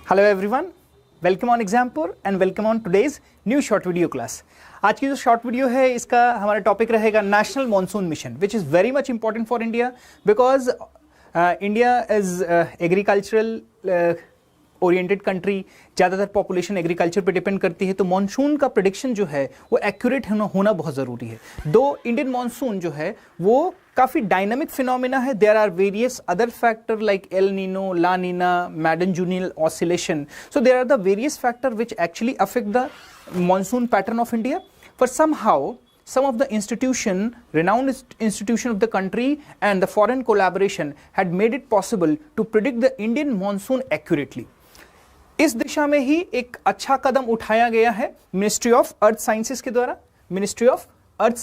Hello everyone, welcome on Exampur and welcome on today's new short video class. आज की जो short video है इसका हमारा टॉपिक रहेगा national monsoon mission, which is very much important for India because India is agricultural oriented country, ज़्यादातर population agriculture पे depend करती है, तो मॉनसून का प्रेडिक्शन जो है वो एक्यूरेट होना बहुत ज़रूरी है। दो इंडियन मॉनसून जो है वो काफ़ी डायनामिक फिनोमिना है। There are various other factor like El Nino, La Nina, Madden Julian oscillation, so there are the various factor which actually affect the monsoon pattern of India. For somehow some of the renowned institution of the country and the foreign collaboration had made it possible to predict the Indian monsoon accurately. इस दिशा में ही एक अच्छा कदम उठाया गया है ministry of earth sciences के द्वारा। Ministry of earth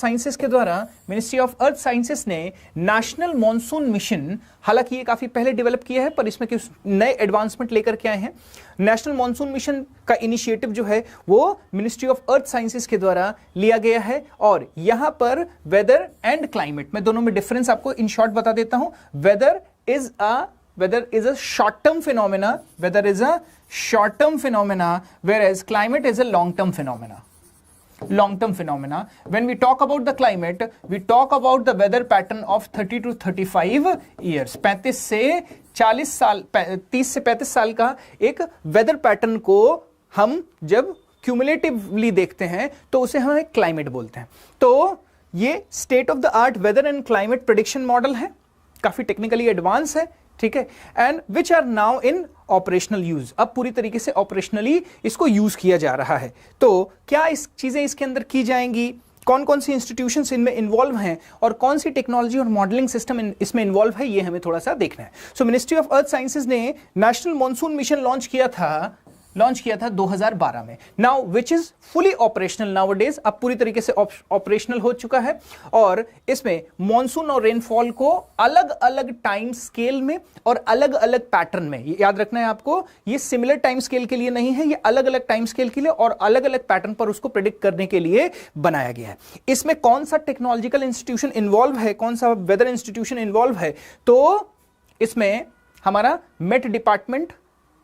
sciences ने नेशनल मॉनसून मिशन, हालांकि ये काफी पहले डेवलप किया है पर इसमें कुछ नए एडवांसमेंट लेकर के आए हैं। नेशनल मॉनसून मिशन का इनिशिएटिव जो है वो मिनिस्ट्री ऑफ अर्थ साइंसेस के द्वारा लिया गया है और यहां पर वेदर एंड क्लाइमेट में दोनों में डिफरेंस आपको इन शॉर्ट बता देता हूं। Weather is a short-term phenomena, whereas climate is a long-term phenomena. When we talk about the climate, we talk about the weather pattern of 30 to 35 years. 35 से 40 साल, 30 से 35 साल का एक वेदर पैटर्न को हम जब क्यूमुलेटिवली देखते हैं तो उसे हम एक क्लाइमेट बोलते हैं। तो ये state of the art weather and climate prediction model है, काफी टेक्निकली एडवांस है, ठीक है, and which are now in operational use. अब पूरी तरीके से ऑपरेशनली इसको यूज किया जा रहा है। तो क्या इस चीजें इसके अंदर की जाएंगी, कौन कौन सी इंस्टीट्यूशंस इनमें इन्वॉल्व हैं और कौन सी टेक्नोलॉजी और मॉडलिंग सिस्टम इसमें इन्वॉल्व है, ये हमें थोड़ा सा देखना है। सो मिनिस्ट्री ऑफ अर्थ साइंसेज ने नेशनल मॉनसून मिशन लॉन्च किया था 2012 में। Now which is fully operational nowadays, अब पूरी तरीके से ऑपरेशनल हो चुका है और इसमें मॉनसून और रेनफॉल को अलग अलग टाइम स्केल में और अलग अलग पैटर्न में, ये याद रखना है आपको, ये सिमिलर टाइम स्केल के लिए नहीं है, ये अलग अलग टाइम स्केल के लिए और अलग अलग पैटर्न पर उसको प्रेडिक्ट करने के लिए बनाया गया है। इसमें कौन सा टेक्नोलॉजिकल इंस्टीट्यूशन इन्वॉल्व है, कौन सा वेदर इंस्टीट्यूशन इन्वॉल्व है, तो इसमें हमारा मेट डिपार्टमेंट,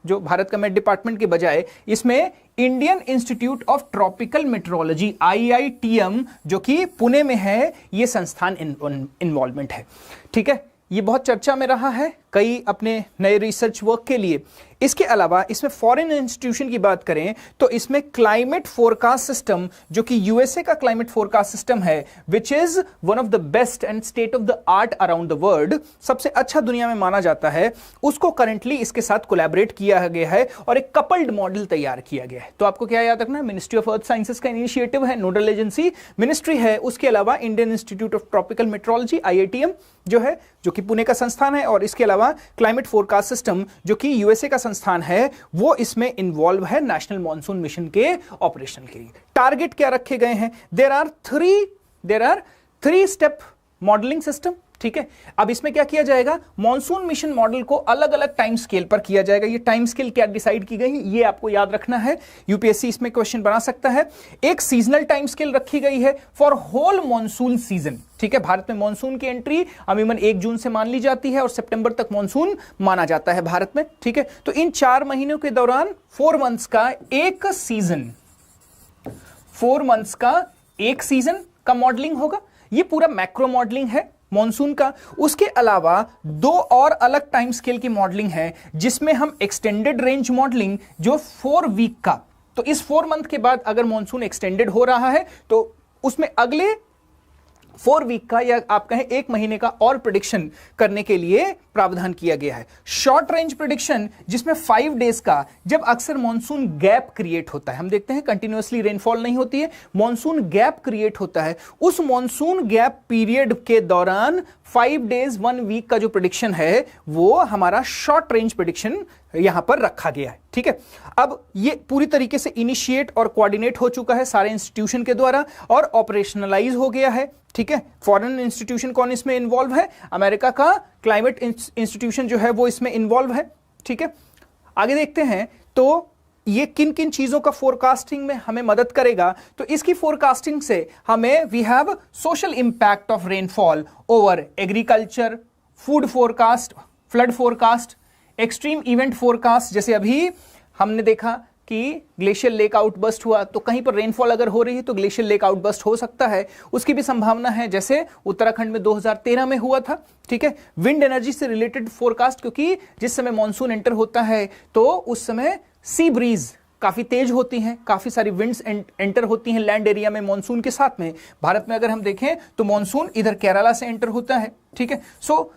जो भारत का मेट डिपार्टमेंट के बजाय इसमें Indian institute of tropical metrology IITM जो कि पुणे में है, ये संस्थान इन्वॉल्वमेंट है, ठीक है। ये बहुत चर्चा में रहा है कई अपने नए रिसर्च वर्क के लिए। इसके अलावा इसमें फॉरेन इंस्टीट्यूशन की बात करें तो इसमें क्लाइमेट फोरकास्ट सिस्टम, जो कि यूएसए का क्लाइमेट फोरकास्ट सिस्टम है, which is one of the best and state of the art around the world, सबसे अच्छा दुनिया में माना जाता है, उसको करंटली इसके साथ कोलैबोरेट किया गया है और एक कपल्ड मॉडल तैयार किया गया है। तो आपको क्या याद रखना है, मिनिस्ट्री ऑफ अर्थ साइंसेस का इनिशिएटिव है, नोडल एजेंसी मिनिस्ट्री है, उसके अलावा Indian institute of tropical metrology IITM जो है, जो कि पुणे का संस्थान है, और इसके अलावा क्लाइमेट फोरकास्ट सिस्टम जो कि यूएसए का संस्थान है, वो इसमें इन्वॉल्व है नेशनल मॉनसून मिशन के ऑपरेशन के लिए। टारगेट क्या रखे गए हैं, there are three step modelling system, ठीक है। अब इसमें क्या किया जाएगा, मॉनसून मिशन मॉडल को अलग अलग टाइम स्केल पर किया जाएगा। ये टाइम स्केल क्या डिसाइड की गई, ये आपको याद रखना है, यूपीएससी इसमें क्वेश्चन बना सकता है। एक सीजनल टाइम स्केल रखी गई है फॉर होल मॉनसून सीजन, ठीक है। भारत में मॉनसून की एंट्री अमूमन 1 जून से मान ली जाती है और सितंबर तक मॉनसून माना जाता है भारत में, ठीक है। तो इन 4 महीनों के दौरान 4 मंथ्स का एक सीजन, 4 मंथ्स का एक सीजन का मॉडलिंग होगा। ये पूरा मैक्रो मॉडलिंग है मॉनसून का। उसके अलावा 2 और अलग टाइम स्केल की मॉडलिंग है, जिसमें हम एक्सटेंडेड रेंज मॉडलिंग जो 4 वीक का, तो इस 4 मंथ के बाद अगर मॉनसून एक्सटेंडेड हो रहा है तो उसमें अगले 4 वीक का या आप कहें 1 महीने का और प्रेडिक्शन करने के लिए प्रावधान किया गया है। शॉर्ट रेंज प्रेडिक्शन जिसमें 5 डेज का, जब अक्सर मॉनसून गैप क्रिएट होता है, हम देखते हैं कंटिन्यूअसली रेनफॉल नहीं होती है, मॉनसून गैप क्रिएट होता है, उस मॉनसून गैप पीरियड के दौरान 5 डेज 1 वीक का जो प्रेडिक्शन है वो हमारा शॉर्ट रेंज प्रेडिक्शन यहां पर रखा गया है, ठीक है। अब ये पूरी तरीके से इनिशिएट और कोऑर्डिनेट हो चुका है सारे इंस्टीट्यूशन के द्वारा और ऑपरेशनलाइज हो गया है, ठीक है। फॉरेन इंस्टीट्यूशन कौन इसमें इन्वॉल्व है, अमेरिका का क्लाइमेट इंस्टीट्यूशन जो है वो इसमें इन्वॉल्व है, ठीक है। आगे देखते हैं तो ये किन किन चीजों का फोरकास्टिंग में हमें मदद करेगा। तो इसकी फोरकास्टिंग से हमें we have social impact of rainfall over agriculture, food forecast, flood forecast, extreme event forecast, जैसे अभी हमने देखा कि ग्लेशियल लेक आउटबर्स्ट हुआ, तो कहीं पर रेनफॉल अगर हो रही है तो ग्लेशियल लेक आउटबर्स्ट हो सकता है, उसकी भी संभावना है, जैसे उत्तराखंड में 2013 में हुआ था। ठीक है, विंड एनर्जी से रिलेटेड फोरकास्ट, क्योंकि जिस समय मॉनसून एंटर होता है तो उस समय सी ब्रीज काफी तेज होती हैं, काफी सारी विंड्स एंटर होती हैं लैंड एरिया में मॉनसून के साथ में। भारत में अगर हम देखें तो मॉनसून इधर केरला से एंटर होता है। ठीक है, सो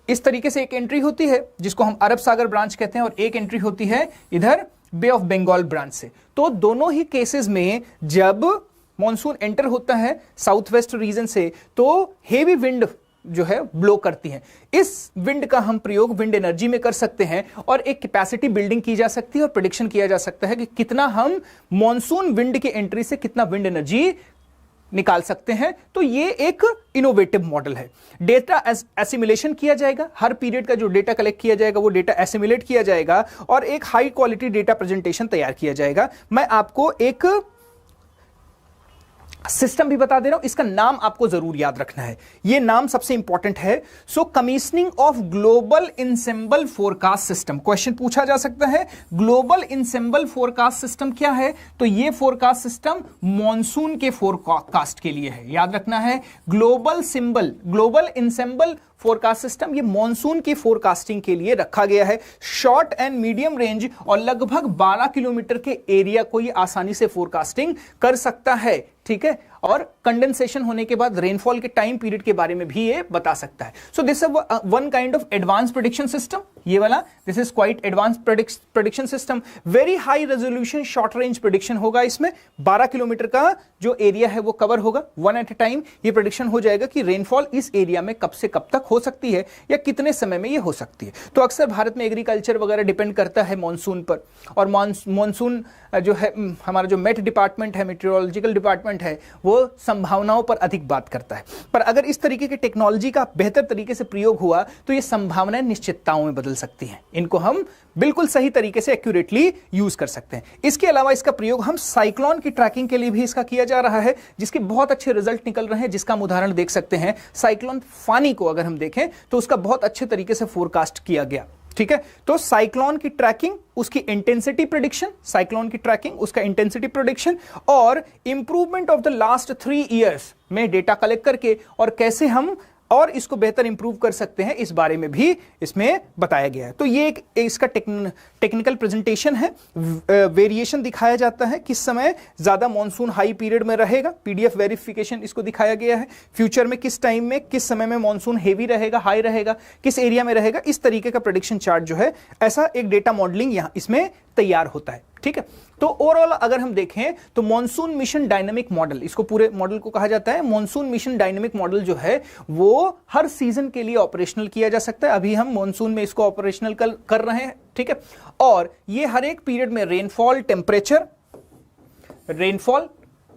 इस तरीके से एक एंट्री होती है जिसको हम अरब सागर ब्रांच कहते हैं, और एक एंट्री होती है इधर बे ऑफ बंगाल ब्रांच से। तो दोनों ही केसेस में जब मॉनसून एंटर होता है साउथ वेस्ट रीजन से तो हेवी विंड जो है ब्लो करती है। इस विंड का हम प्रयोग विंड एनर्जी में कर सकते हैं और एक कैपेसिटी बिल्डिंग की जा सकती है और प्रेडिक्शन किया जा सकता है कि कितना हम मॉनसून विंड की एंट्री से कितना विंड एनर्जी निकाल सकते हैं। तो ये एक इनोवेटिव मॉडल है। डेटा एसिमुलेशन किया जाएगा, हर पीरियड का जो डेटा कलेक्ट किया जाएगा वो डेटा एसिमुलेट किया जाएगा और एक हाई क्वालिटी डेटा प्रेजेंटेशन तैयार किया जाएगा। मैं आपको एक सिस्टम भी बता दे रहा हूं, इसका नाम आपको जरूर याद रखना है, यह नाम सबसे इंपॉर्टेंट है। So commissioning of global ensemble forecast system, question पूछा जा सकता है ग्लोबल इंसेंबल फोरकास्ट सिस्टम क्या है? तो यह फोरकास्ट सिस्टम मॉनसून के फोरकास्ट के लिए है, याद रखना है। ग्लोबल इंसेंबल फोरकास्ट सिस्टम ये मॉनसून की फोरकास्टिंग के लिए रखा गया है। शॉर्ट एंड मीडियम रेंज और लगभग 12 किलोमीटर के एरिया को ये आसानी से फोरकास्टिंग कर सकता है। ठीक है, और कंडेंसेशन होने के बाद रेनफॉल के टाइम पीरियड के बारे में भी ये बता सकता है। So this one kind of advance prediction system, ये वाला this is quite advance prediction system. Very high resolution short range prediction होगा इसमें, 12 किलोमीटर का जो एरिया है वो कवर होगा। वन एट ए टाइम ये प्रेडिक्शन हो जाएगा कि रेनफॉल इस एरिया में कब से कब तक हो सकती है या कितने समय में ये हो सकती है। तो अक्सर भारत में एग्रीकल्चर वगैरह डिपेंड करता है मॉनसून पर, और मॉनसून जो है हमारा जो मेट डिपार्टमेंट है, मेट्रोलॉजिकल डिपार्टमेंट है, वो संभावनाओं पर अधिक बात करता है। पर अगर इस तरीके की टेक्नोलॉजी का बेहतर तरीके से प्रयोग हुआ तो ये संभावनाएं निश्चितताओं में बदल सकती हैं, इनको हम बिल्कुल सही तरीके से एक्यूरेटली यूज कर सकते हैं। इसके अलावा इसका प्रयोग हम साइक्लोन की ट्रैकिंग के लिए भी इसका किया जा रहा है, जिसके बहुत अच्छे रिजल्ट निकल रहे हैं, जिसका हम उदाहरण देख सकते हैं। साइक्लोन फानी को अगर हम देखें तो उसका बहुत अच्छे तरीके से फोरकास्ट किया गया। ठीक है, तो साइक्लोन की ट्रैकिंग, उसकी इंटेंसिटी प्रेडिक्शन, साइक्लोन की ट्रैकिंग, उसका इंटेंसिटी प्रेडिक्शन और improvement of the last 3 years में डेटा कलेक्ट करके और कैसे हम और इसको बेहतर इंप्रूव कर सकते हैं, इस बारे में भी इसमें बताया गया है। तो ये एक इसका टेक्निकल प्रेजेंटेशन है। वेरिएशन दिखाया जाता है, किस समय ज्यादा मॉनसून हाई पीरियड में रहेगा, पीडीएफ वेरिफिकेशन इसको दिखाया गया है। फ्यूचर में किस टाइम में किस समय में मॉनसून हेवी रहेगा, हाई रहेगा, किस एरिया में रहेगा, इस तरीके का प्रेडिक्शन चार्ट जो है, ऐसा एक डेटा मॉडलिंग यहां इसमें तैयार होता है। ठीक है, तो ओवरऑल अगर हम देखें तो मॉनसून मिशन डायनेमिक मॉडल, इसको पूरे मॉडल को कहा जाता है। मॉनसून मिशन डायनेमिक मॉडल जो है वो हर सीजन के लिए ऑपरेशनल किया जा सकता है। अभी हम मॉनसून में इसको ऑपरेशनल कर रहे हैं। ठीक है, और ये हर एक पीरियड में रेनफॉल, टेम्परेचर, रेनफॉल,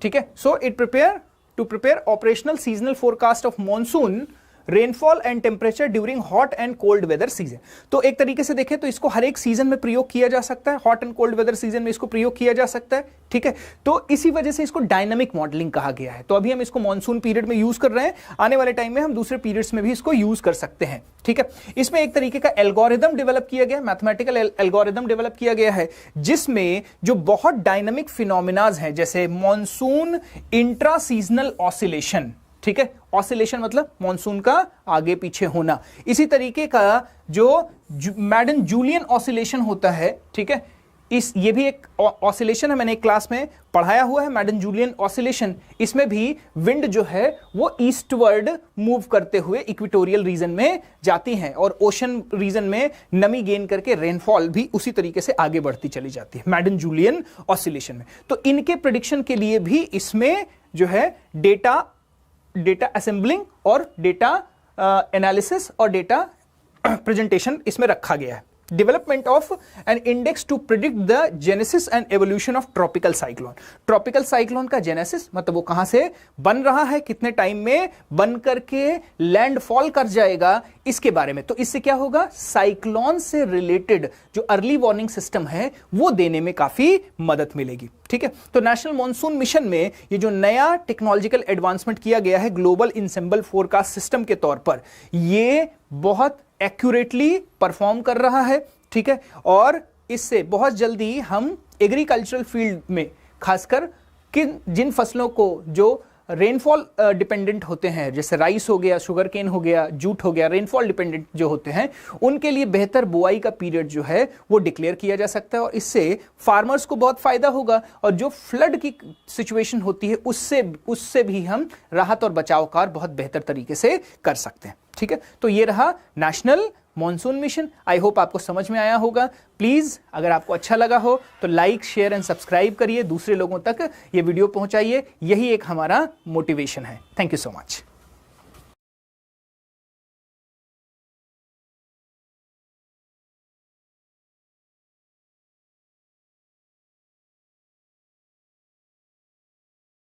ठीक है, so it prepare operational seasonal forecast of monsoon, rainfall and temperature during hot and cold weather season. तो एक तरीके से देखें तो इसको हर एक सीजन में प्रयोग किया जा सकता है, hot and cold weather season में इसको प्रयोग किया जा सकता है। ठीक है, तो इसी वजह से इसको डायनामिक मॉडलिंग कहा गया है। तो अभी हम इसको मॉनसून पीरियड में यूज कर रहे हैं, आने वाले टाइम में हम दूसरे पीरियड्स में भी इसको यूज कर सकते हैं। ठीक है, इसमें एक तरीके का एल्गोरिदम डेवलप किया गया, मैथमेटिकल एल्गोरिदम डेवलप किया गया है, जिसमें जो बहुत डायनामिक फिनोमिनाज हैं, जैसे मॉनसून इंट्रा सीजनल ऑसिलेशन। ठीक है, ऑसिलेशन मतलब मॉनसून का आगे पीछे होना। इसी तरीके का जो मैडन जूलियन ऑसिलेशन होता है, ठीक है, ये भी एक ऑसिलेशन है, मैंने एक क्लास में पढ़ाया हुआ है, मैडन जूलियन ऑसिलेशन। इसमें भी विंड जो है वो ईस्टवर्ड मूव करते हुए इक्वेटोरियल रीजन में जाती हैं और ओशन रीजन में नमी गेन करके रेनफॉल भी उसी तरीके से आगे बढ़ती चली जाती है मैडन जूलियन ऑसिलेशन में। तो इनके प्रेडिक्शन के लिए भी इसमें जो है डेटा असेंबलिंग और डेटा एनालिसिस और डेटा प्रेजेंटेशन इसमें रखा गया है। Development of an index to predict the genesis and evolution of tropical cyclone. Tropical cyclone का जेनेसिस मतलब वो कहां से बन रहा है, कितने टाइम में बन करके लैंडफॉल कर जाएगा, इसके बारे में। तो इससे क्या होगा, साइक्लोन से रिलेटेड जो अर्ली वार्निंग सिस्टम है वो देने में काफी मदद मिलेगी। ठीक है, तो नेशनल मॉनसून मिशन में ये जो नया टेक्नोलॉजिकल एडवांसमेंट किया गया है ग्लोबल इंसेंबल फोरकास्ट सिस्टम के तौर पर, ये बहुत एक्यूरेटली परफॉर्म कर रहा है। ठीक है, और इससे बहुत जल्दी हम एग्रीकल्चरल फील्ड में खासकर जिन फसलों को जो रेनफॉल डिपेंडेंट होते हैं, जैसे राइस हो गया, शुगर केन हो गया, जूट हो गया, रेनफॉल डिपेंडेंट जो होते हैं, उनके लिए बेहतर बुआई का पीरियड जो है वो डिक्लेयर किया जा सकता है और इससे फार्मर्स को बहुत फायदा होगा। और जो फ्लड की सिचुएशन होती है उससे भी हम राहत और बचाव कार्य बहुत बेहतर तरीके से कर सकते हैं। ठीक है, तो ये रहा national monsoon mission. I hope आपको समझ में आया होगा। प्लीज अगर आपको अच्छा लगा हो तो लाइक, शेयर एंड सब्सक्राइब करिए, दूसरे लोगों तक ये वीडियो पहुंचाइए। यही एक हमारा मोटिवेशन है। Thank you so much.